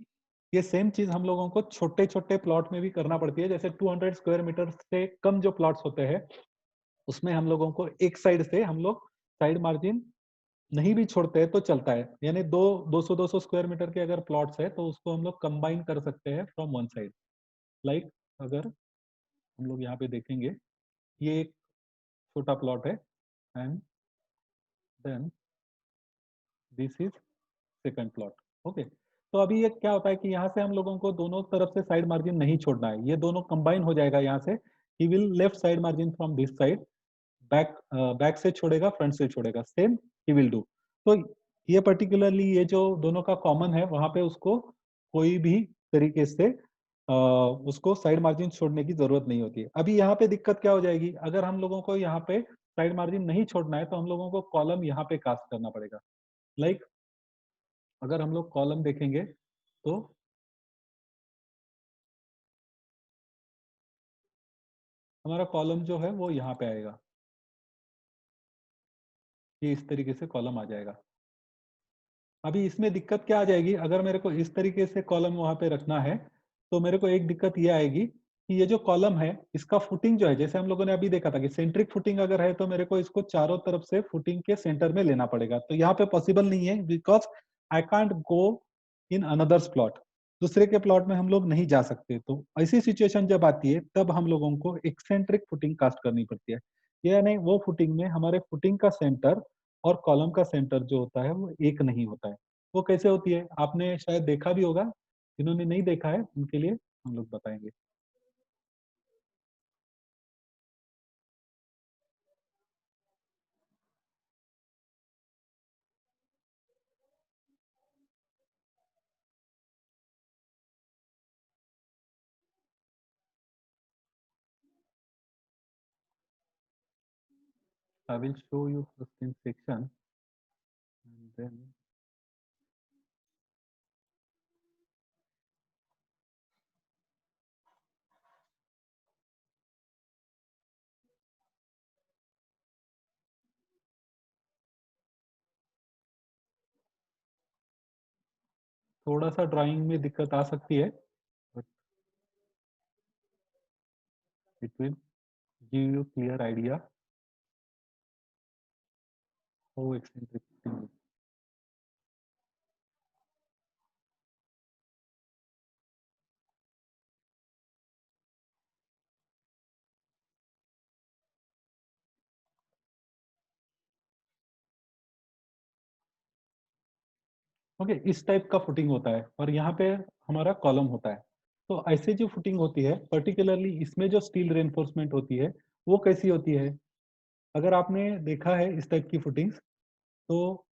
ये सेम चीज हम लोगों को छोटे छोटे प्लॉट में भी करना पड़ती है. जैसे 200 स्क्वायर मीटर से कम जो प्लॉट्स होते हैं, उसमें हम लोगों को एक साइड से हम लोग साइड मार्जिन नहीं भी छोड़ते हैं तो चलता है. यानी 200 स्क्वायर मीटर के अगर प्लॉट्स है तो उसको हम लोग कंबाइन कर सकते हैं फ्रॉम वन साइड. लाइक अगर हम लोग यहाँ पे देखेंगे, ये एक छोटा प्लॉट है, and then this is second plot. Okay. तो अभी ये क्या होता है कि यहाँ से हम लोगों को दोनों तरफ से साइड मार्जिन नहीं छोड़ना है, ये दोनों कंबाइन हो जाएगा. यहाँ से he will left side margin from this side, back से छोड़ेगा, फ्रंट से छोड़ेगा, सेम ही विल डू. तो ये पर्टिकुलरली ये जो दोनों का कॉमन है, वहां पे उसको कोई भी तरीके से उसको साइड मार्जिन छोड़ने की जरूरत नहीं होती है. अभी यहाँ पे दिक्कत क्या हो जाएगी, अगर हम लोगों को यहाँ पे साइड मार्जिन नहीं छोड़ना है तो हम लोगों को कॉलम यहाँ पे कास्ट करना पड़ेगा. लाइक अगर हम लोग कॉलम देखेंगे तो हमारा कॉलम जो है वो यहाँ पे आएगा, ये इस तरीके से कॉलम आ जाएगा. अभी इसमें दिक्कत क्या आ जाएगी, अगर मेरे को इस तरीके से कॉलम वहां पे रखना है तो मेरे को एक दिक्कत ये आएगी कि ये जो कॉलम है इसका फुटिंग जो है, जैसे हम लोगों ने अभी देखा था कि सेंट्रिक फुटिंग अगर है तो मेरे को इसको चारों तरफ से फुटिंग के सेंटर में लेना पड़ेगा. तो यहाँ पे पॉसिबल नहीं है, because I can't go in another's plot. दूसरे के प्लॉट में हम लोग नहीं जा सकते. तो ऐसी सिचुएशन जब आती है तब हम लोगों को एक्सेंट्रिक फुटिंग कास्ट करनी पड़ती है. यानी वो फुटिंग में हमारे फुटिंग का सेंटर और कॉलम का सेंटर जो होता है वो एक नहीं होता है. वो कैसे होती है आपने शायद देखा भी होगा, जिन्होंने नहीं देखा है उनके लिए हम लोग बताएंगे. I will show you first in section, and then थोड़ा सा ड्राइंग में दिक्कत आ सकती है, but it will give you clear idea how eccentric. Okay, इस टाइप का फुटिंग होता है और यहाँ पे हमारा कॉलम होता है. तो ऐसे जो फुटिंग होती है पर्टिकुलरली इसमें जो स्टील रेनफोर्समेंट होती है वो कैसी होती है, अगर आपने देखा है इस टाइप की फुटिंग्स तो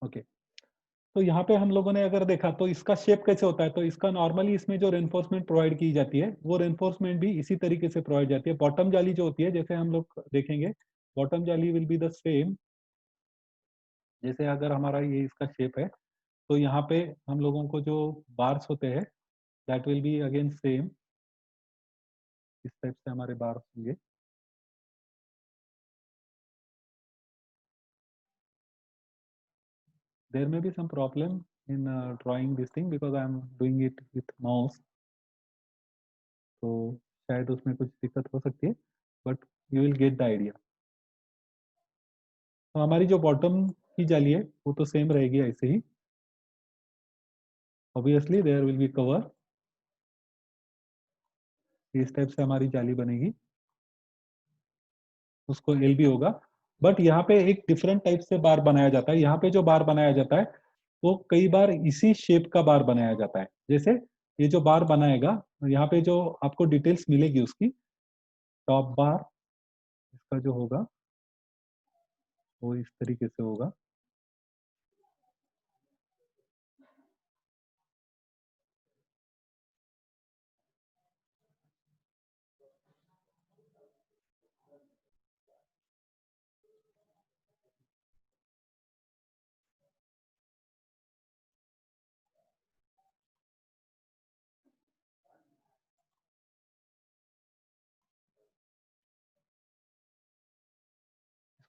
ओके. तो यहाँ पे हम लोगों ने अगर देखा तो इसका शेप कैसे होता है, तो इसका नॉर्मली इसमें जो रेनफोर्समेंट प्रोवाइड की जाती है वो रेनफोर्समेंट भी इसी तरीके से प्रोवाइड जाती है। बॉटम जाली जो होती है, जैसे हम लोग देखेंगे, बॉटम जाली विल बी द सेम। जैसे अगर हमारा ये इसका शेप है, तो यहाँ पे हम लोगों को जो बार्स होते हैं that will be again same, इस टाइप से हमारे बार्स होंगे। There may be some problem in drawing this thing because I am doing it with mouse, तो शायद उसमें कुछ दिक्कत हो सकती है, but you will get the idea. तो हमारी जो बॉटम की जाली है वो तो सेम रहेगी ऐसे ही। Obviously there will be cover, इस टाइप से हमारी जाली बनेगी, उसको एल भी होगा। बट यहाँ पे एक डिफरेंट टाइप से बार बनाया जाता है। यहाँ पे जो बार बनाया जाता है वो कई बार इसी शेप का बार बनाया जाता है। जैसे ये जो बार बनाएगा, यहाँ पे जो आपको डिटेल्स मिलेगी उसकी, टॉप बार इसका जो होगा वो इस तरीके से होगा।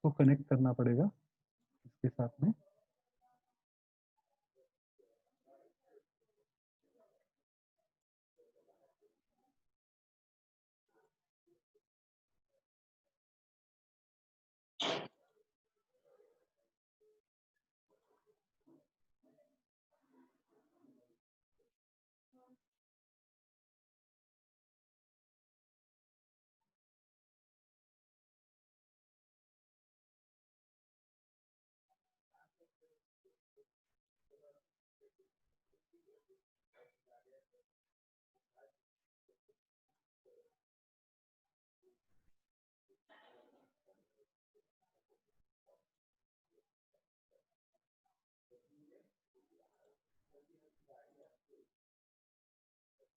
इसको कनेक्ट करना पड़ेगा इसके साथ में।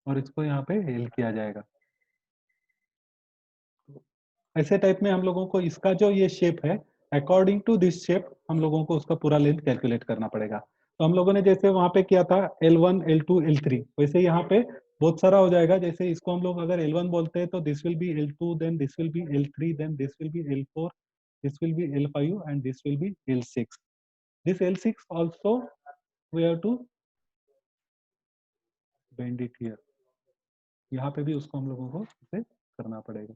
और इसको यहाँ पे हेल किया जाएगा। ऐसे टाइप में हम लोगों को इसका जो ये शेप है, अकॉर्डिंग टू दिस शेप हम लोगों को उसका पूरा लेंथ कैलकुलेट करना पड़ेगा। तो हम लोगों ने जैसे वहां पे किया था L1 L2 L3, वैसे यहाँ पे बहुत सारा हो जाएगा। जैसे इसको हम लोग अगर L1 बोलते हैं तो this will be L2, then this will be L3, then this will be L4, this will be L5 and this will be L6। This L6 also we have to bend it here। यहाँ पे भी उसको हम लोगों को इसे करना पड़ेगा।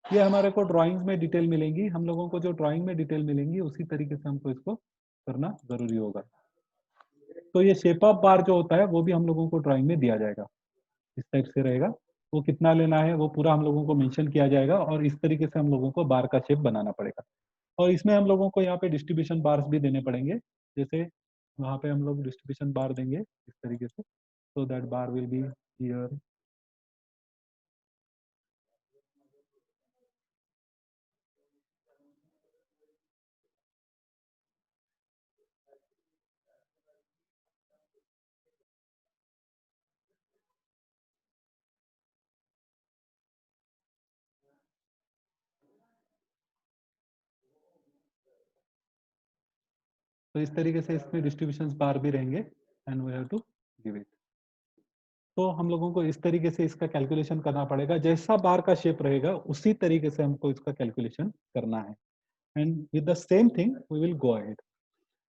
ये हमारे को ड्राइंग्स में डिटेल मिलेंगी, हम लोगों को जो ड्राइंग में डिटेल मिलेंगी उसी तरीके से हमको इसको करना जरूरी होगा। तो ये शेप ऑफ बार जो होता है वो भी हम लोगों को ड्राइंग में दिया जाएगा, इस टाइप से रहेगा। वो कितना लेना है वो पूरा हम लोगों को मेंशन किया जाएगा और इस तरीके से हम लोगों को बार का शेप बनाना पड़ेगा। और इसमें हम लोगों को यहाँ पे डिस्ट्रीब्यूशन बार्स भी देने पड़ेंगे। जैसे वहाँ पे हम लोग डिस्ट्रीब्यूशन बार देंगे इस तरीके से, so that bar will be here। तो इस तरीके से इसमें डिस्ट्रीब्यूशन बार भी रहेंगे and we have to give it. तो हम लोगों को इस तरीके से इसका कैलकुलेशन करना पड़ेगा। जैसा बार का शेप रहेगा उसी तरीके से हमको इसका कैलकुलेशन करना है, and with the same thing we will go ahead.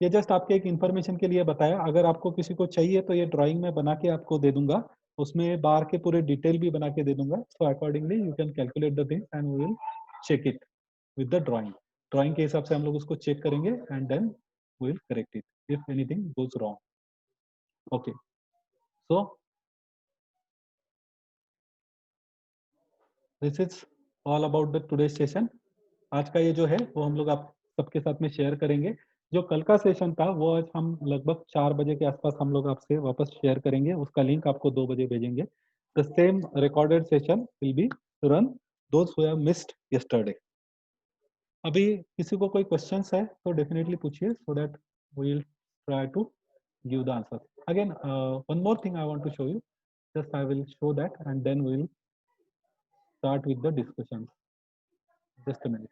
ये जस्ट आपके एक इन्फॉर्मेशन के लिए बताया। अगर आपको किसी को चाहिए तो ये ड्राइंग में बना के आपको दे दूंगा, उसमें बार के पूरे डिटेल भी बना के दे दूंगा। So accordingly you can calculate the things and we will check it with the drawing. Drawing के हिसाब से हम लोग उसको चेक करेंगे and then we will correct it if anything goes wrong. Okay, so this is all about the today session. आज का ये जो है वो हम लोग आप सबके साथ में शेयर करेंगे। जो कल का सेशन था वो आज हम लगभग 4 बजे के आसपास हम लोग आपसे वापस शेयर करेंगे। उसका लिंक आपको 2 बजे भेजेंगे। The same recorded session will be run those who have missed yesterday. अभी किसी को कोई क्वेश्चंस है तो डेफिनेटली पूछिए, so that we will try to give the answer. Again, one more thing I want to show you. Just I will show that, and then we will start with the discussions. Just a minute.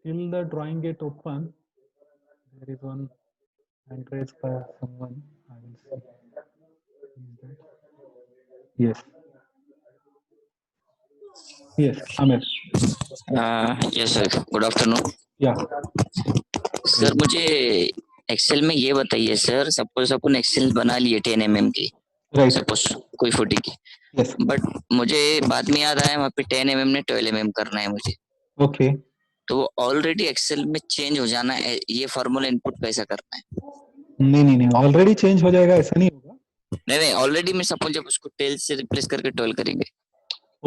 Till the drawing get open, there is one hand raised by someone. I will see. Yes. Yes, Amir. Yes sir, good afternoon. Yeah. Sir मुझे Excel में ये बताइए sir, suppose अपन Excel बना लिए 10 mm की, Right. Suppose कोई फुटी की, Yes. बट मुझे बाद में याद आया वहाँ पे 10 mm ने 12 mm करना है मुझे, Okay. तो ऑलरेडी एक्सेल में चेंज हो जाना है, ये फॉर्मूला इनपुट कैसा करना है? नहीं, ऑलरेडी चेंज हो जाएगा ऐसा नहीं होगा। नहीं, ऑलरेडी मैं सपोज जब उसको 10 से रिप्लेस करके 12 करेंगे।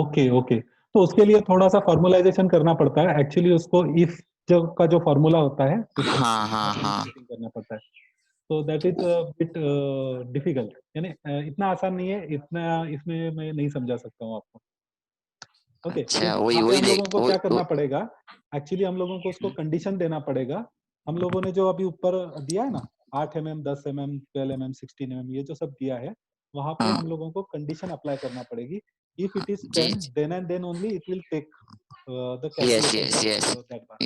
ओके, तो उसके लिए थोड़ा सा फॉर्मुलाइजेशन करना पड़ता है। एक्चुअली उसको इफ जो का जो फॉर्मूला होता है हाँ। करना पड़ता है, तो दैट इज बिट डिफिकल्ट, यानी इतना आसान नहीं है, इतना इसमें मैं नहीं समझा सकता हूँ आपको। ओके, अच्छा, तो वही यहाँ पे वही हम लोगों को क्या करना वही पड़ेगा, एक्चुअली हम लोगों को उसको कंडीशन देना पड़ेगा। हम लोगों ने जो अभी ऊपर दिया है ना 8 mm, 10 mm, 12 mm, 16 mm, ये जो सब दिया है, वहां पे हाँ। हम लोगों को कंडीशन अप्लाई करना पड़ेगी। If it is G 10, G, then and then only it will take the yes calculation yes for yes that part.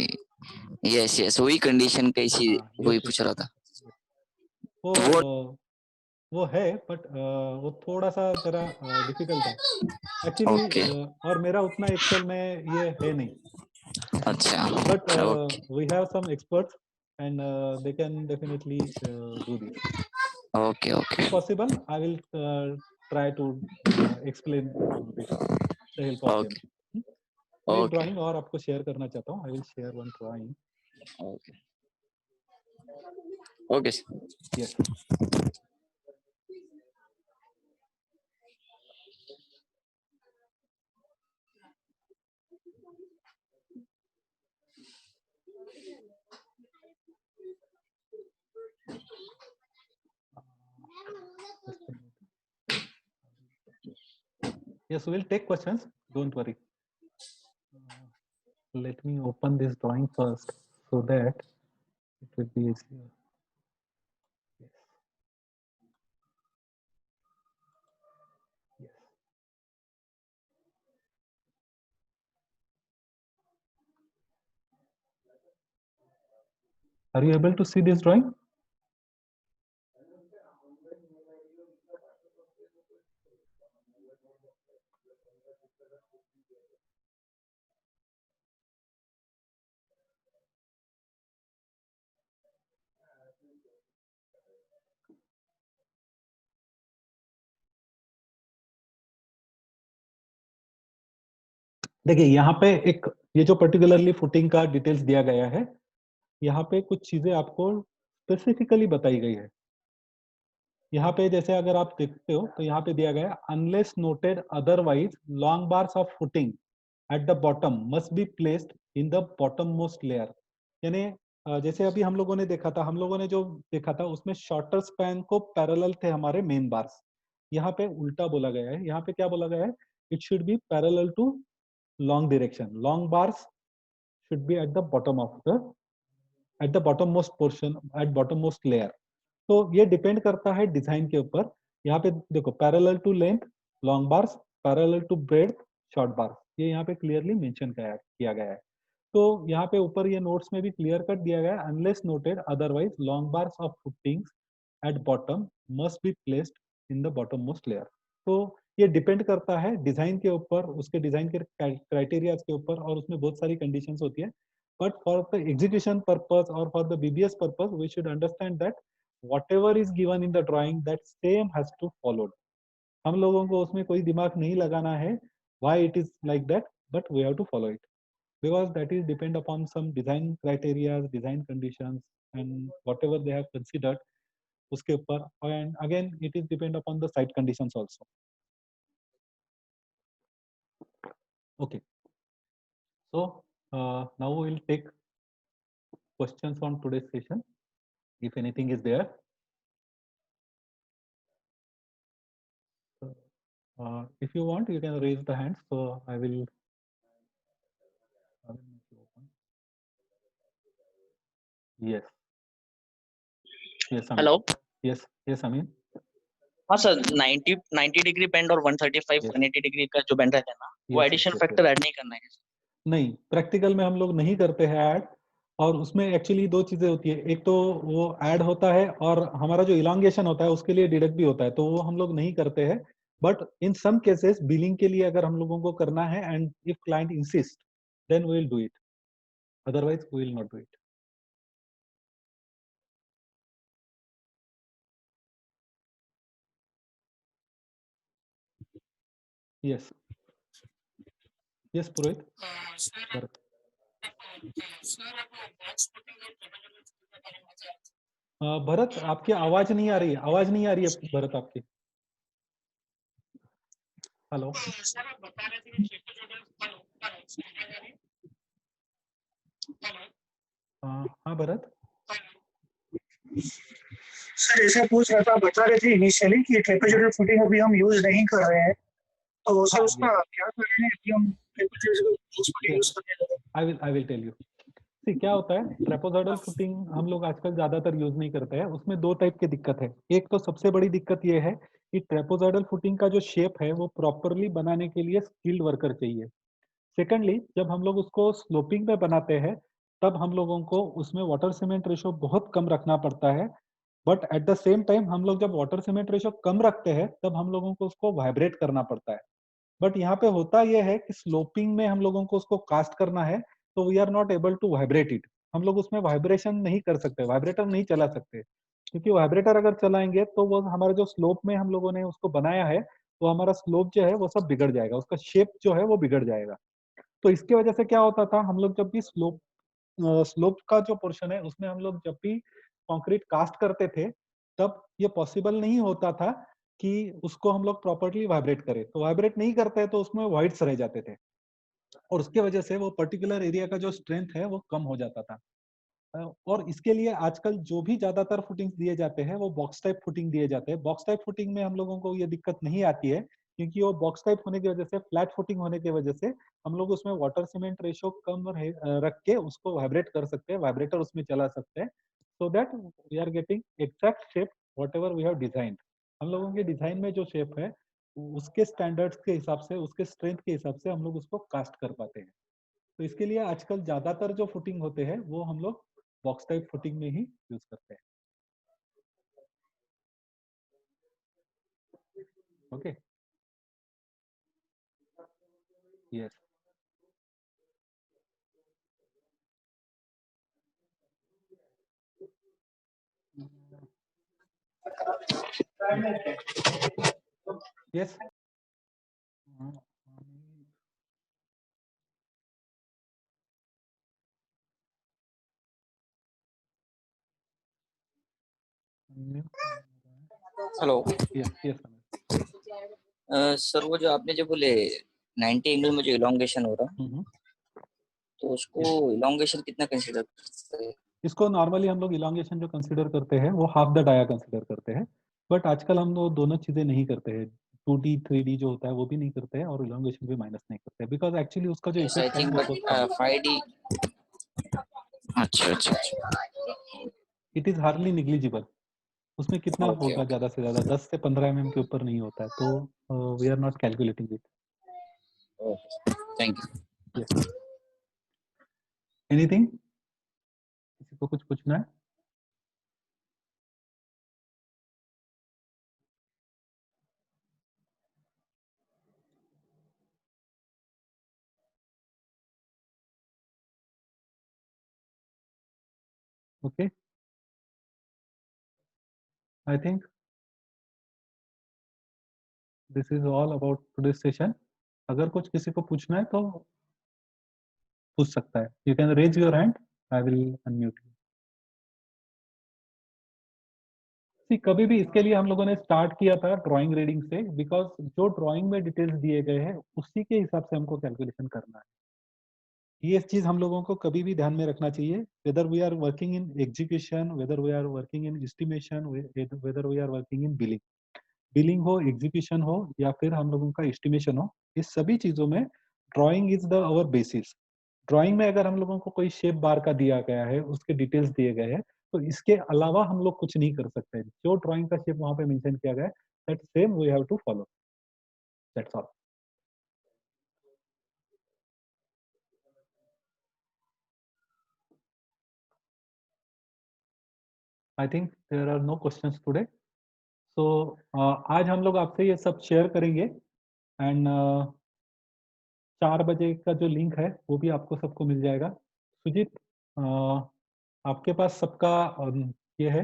Yes, वही कंडीशन कैसी, हाँ, वही yes. पूछ रहा था। वो वो वो है, बट वो थोड़ा सा जरा डिफिकल्ट है एक्चुअली, ओके, और मेरा उतना एक्सेल में ये है नहीं, अच्छा but okay we have some experts and they can definitely do this. Okay okay If possible, I will try to explain with the help of them. Hmm? मैं एक ओके ड्राइंग और आपको शेयर करना चाहता हूँ। I will share one drawing. Okay okay Yes. Yes, we will take questions. Don't worry. Let me open this drawing first so that it will be easier. Yes. Yes. Are you able to see this drawing? देखिए यहाँ पे एक ये जो particularly footing का details दिया गया है, यहाँ पे कुछ चीजें आपको स्पेसिफिकली बताई गई है। यहाँ पे जैसे अगर आप देखते हो तो यहाँ पे दिया गया है unless noted otherwise long bars of footing at the bottom must be placed in the bottom most layer. यानी जैसे अभी हम लोगों ने देखा था, हम लोगों ने जो देखा था उसमें शॉर्टर स्पैन को पैरेलल थे हमारे मेन बार्स। यहाँ पे उल्टा बोला गया है। यहाँ पे क्या बोला गया है, it should be parallel to long direction, long bars should be at the bottom of the at the bottommost portion at bottommost layer. तो ये डिपेंड करता है डिजाइन के ऊपर। यहाँ पे देखो parallel to length long bars, parallel to breadth short bars, ये यहाँ पे क्लियरली मेंशन किया गया है। तो यहाँ पे ऊपर ये नोट्स में भी क्लियर कट दिया गया है unless noted otherwise long bars of footings at bottom must be placed in the bottom most layer. तो ये डिपेंड करता है डिजाइन के ऊपर, उसके डिजाइन के क्राइटेरिया के ऊपर, और उसमें बहुत सारी कंडीशंस होती है। But for the execution purpose और for the BBS purpose we should understand that whatever is given in the drawing that same has to followed. हम लोगों को उसमें कोई दिमाग नहीं लगाना है why it is like that, but we have to follow it. because that is depend upon some design criteria, design conditions, and whatever they have considered उसके ऊपर, and again it is depend upon the site conditions also. Okay, so now we will take questions on today's session if anything is there. If you want, you can raise the hand, so I will make you open. Yes. Yes, Amin. Hello Yes, Amin. हाँ sir 90 degree bend और 135 Yes. 180 degree का जो bend रहता है ना वो Yes, addition yes, factor add नहीं करना है। नहीं, प्रैक्टिकल में हम लोग नहीं करते हैं ऐड, और उसमें एक्चुअली दो चीजें होती है, एक तो वो ऐड होता है और हमारा जो इलांगेशन होता है उसके लिए डिडक्ट भी होता है, तो वो हम लोग नहीं करते हैं। But in some cases billing के लिए अगर हम लोगों को करना है and if client insist then we will do it, otherwise we will not do it. Yes yes Purohit. Bharat आपकी आवाज नहीं आ रही है, आवाज नहीं आ रही है भरत आपकी। हेलो हाँ भरत। सर ऐसा पूछ रहा था, बता रहे थे इनिशियली कि ट्रेपेजोइडल फुटिंग अभी हम यूज नहीं कर रहे हैं, तो सर उसका क्या करें कि हम ट्रेपेजोइडल फुटिंग यूज करने लगे? I will tell you. See क्या होता है, ट्रेपेजोइडल फुटिंग हम लोग आजकल ज्यादातर यूज नहीं करते हैं। उसमें दो टाइप की दिक्कत है। एक तो सबसे बड़ी दिक्कत ये है कि ट्रेपेजोइडल फुटिंग का जो शेप है वो प्रॉपरली बनाने के लिए स्किल्ड वर्कर चाहिए। सेकेंडली, जब हम लोग उसको स्लोपिंग में बनाते हैं तब हम लोगों को उसमें वाटर सीमेंट रेशो बहुत कम रखना पड़ता है। But at the same time हम लोग जब वाटर सीमेंट रेशो कम रखते हैं तब हम लोगों को उसको वाइब्रेट करना पड़ता है। बट यहाँ पे होता यह है कि स्लोपिंग में हम लोगों को उसको कास्ट करना है तो we are not able to vibrate it. हम लोग उसमें वाइब्रेशन नहीं कर सकते, वाइब्रेटर नहीं चला सकते, क्योंकि वाइब्रेटर अगर चलाएंगे तो वो हमारा जो स्लोप में हम लोगों ने उसको बनाया है तो हमारा स्लोप जो है वो सब बिगड़ जाएगा, उसका शेप जो है वो बिगड़ जाएगा। तो इसकी वजह से क्या होता था, हम लोग जब भी स्लोप का जो पोर्शन है उसमें हम लोग जब भी कंक्रीट कास्ट करते थे तब ये पॉसिबल नहीं होता था कि उसको हम लोग प्रॉपर्ली वाइब्रेट करें। तो वाइब्रेट नहीं करते तो उसमें वाइड्स रह जाते थे और उसके वजह से वो पर्टिकुलर एरिया का जो स्ट्रेंथ है वो कम हो जाता था। और इसके लिए आजकल जो भी ज्यादातर फुटिंग्स दिए जाते हैं वो बॉक्स टाइप फुटिंग दिए जाते हैं। बॉक्स टाइप फुटिंग में हम लोगों को ये दिक्कत नहीं आती है क्योंकि वो बॉक्स टाइप होने की वजह से, फ्लैट फुटिंग होने की वजह से हम लोग उसमें वाटर सीमेंट रेशो कम रख के उसको वाइब्रेट कर सकते हैं, वाइब्रेटर उसमें चला सकते हैं, so that we are getting exact shape whatever we have designed. हम लोगों के डिजाइन में जो शेप है उसके स्टैंडर्ड्स के हिसाब से, उसके स्ट्रेंथ के हिसाब से हम लोग उसको कास्ट कर पाते हैं। तो इसके लिए आजकल ज्यादातर जो फुटिंग होते हैं वो हम लोग बॉक्स टाइप फुटिंग में ही यूज करते हैं। Okay, yes yes. Hello yes yes sir, वो जो आपने जो बोले 90 एंगल में जो इलोंगेशन हो रहा तो उसको इलोंगेशन कितना कंसीडर करते हैं? इसको नॉर्मली हम लोग इलांगेशन जो कंसीडर करते हैं वो हाफ द डाया कंसीडर करते हैं। बट आजकल हम लोग दोनों चीजें नहीं करते हैं, 2D 3D जो होता है वो भी नहीं करते हैं और इलांगेशन भी माइनस नहीं करते हैं, बिकॉज एक्चुअली उसका जो यस आई इफेक्ट है थिंक, वो बट बहुत कम है। 5D। अच्छा अच्छा अच्छा। It is hardly negligible. उसमें कितना ओके होगा, ओके ज्यादा से ज्यादा 10 से 15 mm के ऊपर नहीं होता है, तो we are not calculating it. Okay, thank you. Yes, anything, किसी को कुछ पूछना है? Okay, I think this is all about today session. अगर कुछ किसी को पूछना है तो पूछ सकता है. You can raise your hand. I will unmute you. कभी भी इसके लिए हम लोगों ने स्टार्ट किया था ड्राइंग रीडिंग से, बिकॉज जो ड्राइंग में डिटेल्स दिए गए हैं उसी के हिसाब से हमको कैलकुलेशन करना है. ये चीज हम लोगों को कभी भी ध्यान में रखना चाहिए. Whether we are working in execution, whether we are working in estimation, whether we are working in billing, billing हो, एग्जीक्यूशन हो या फिर हम लोगों का एस्टिमेशन हो, इस सभी चीजों में drawing is the our basis. Drawing में अगर हम लोगों को कोई शेप बार का दिया गया है, उसके डिटेल्स दिए गए हैं, तो इसके अलावा हम लोग कुछ नहीं कर सकते. जो ड्राइंग का शेप वहां पे मेंशन किया गया है, that same we have to follow. That's all. I think there are no questions today. So आज हम लोग आपसे ये सब शेयर करेंगे एंड 4 बजे का जो लिंक है वो भी आपको सबको मिल जाएगा. सुजीत, आपके पास सबका ये है,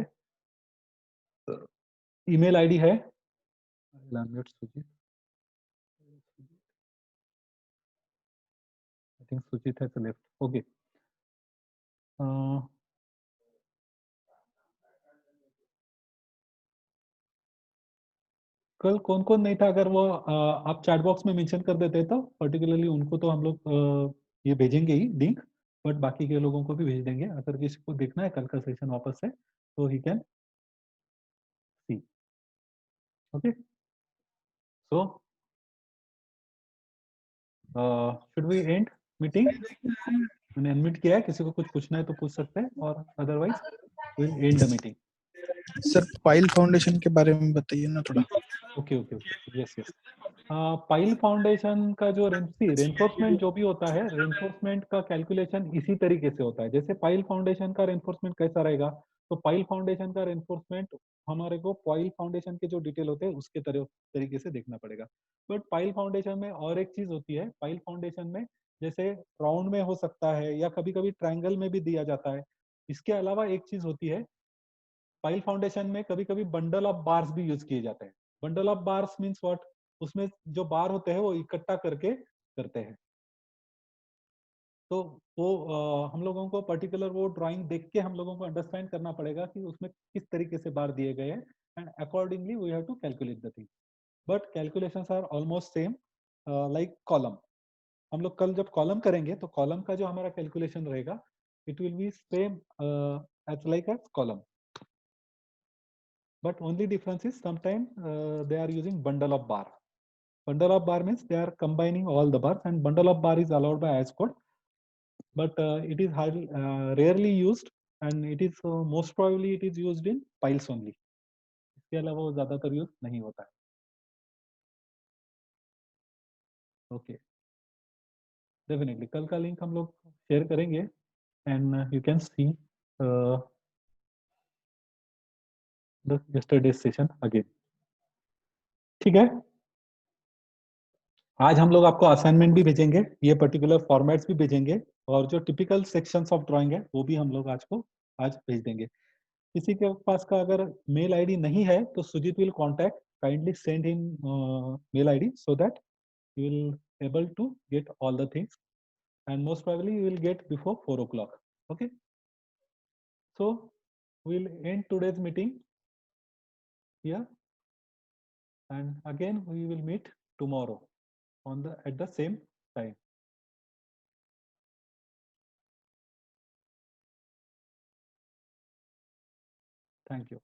ईमेल आईडी है. Sujit, I think Sujit has left. Okay. कल कौन कौन नहीं था, अगर वो आप चैट बॉक्स में मेंशन कर देते तो पर्टिकुलरली उनको तो हम लोग ये भेजेंगे ही लिंक, बट बाकी के लोगों को भी भेज देंगे. अगर किसी को देखना है कल का सेशन वापस से तो ही can see. Okay. So should we end meeting? मैंने अनम्यूट किया है, किसी को कुछ पूछना है तो पूछ सकते हैं, और otherwise will and the meeting. Sir pile foundation के बारे में बताइए ना थोड़ा. Okay okay okay. Yes yes. Pile foundation का जो रेनफोर्समेंट जो भी होता है, रेनफोर्समेंट का कैलकुलेशन इसी तरीके से होता है. जैसे पाइल फाउंडेशन का रेनफोर्समेंट कैसा रहेगा, तो पाइल फाउंडेशन का रेनफोर्समेंट हमारे को पाइल फाउंडेशन के जो डिटेल होते हैं उसके तरीके से देखना पड़ेगा. बट पाइल फाउंडेशन में और एक चीज होती है, पाइल फाउंडेशन में जैसे राउंड में हो सकता है या कभी कभी ट्रायंगल में भी दिया जाता है. इसके अलावा एक चीज होती है, पाइल फाउंडेशन में कभी कभी बंडल ऑफ बार्स भी यूज किए जाते हैं. Bundle of bars means what, उसमें जो बार होते हैं वो इकट्ठा करके करते हैं. तो वो हम लोगों को पर्टिकुलर वो ड्राइंग देख के हम लोगों को अंडरस्टैंड करना पड़ेगा कि उसमें किस तरीके से बार दिए गए हैं, and accordingly we have to calculate the thing. But calculations are almost same like column. हम लोग कल जब कॉलम करेंगे तो कॉलम का जो हमारा कैलकुलेशन रहेगा, it will be same as like as column. But only difference is sometimes they are using bundle of bar. Bundle of bar means they are combining all the bars, and bundle of bar is allowed by AS code, but it is rarely used, and it is most probably it is used in piles only. इसके अलावा वो ज़्यादातर use नहीं होता है. Okay. Definitely कल का link हम लोग शेयर करेंगे and you can see the yesterday session again. ठीक है. आज हम लोग आपको असाइनमेंट भी भेजेंगे, ये पर्टिकुलर फॉर्मेट्स भी भेजेंगे, और जो टिपिकल सेक्शंस ऑफ ड्राइंग है वो भी हम लोग आज भेज देंगे. किसी के पास का अगर मेल आईडी नहीं है तो Sujit will contact, kindly send him mail ID so that you will able to get all the things, and most probably you will get before 4 o'clock. Okay. So we'll end today's meeting here, and again we will meet tomorrow at the same time. Thank you.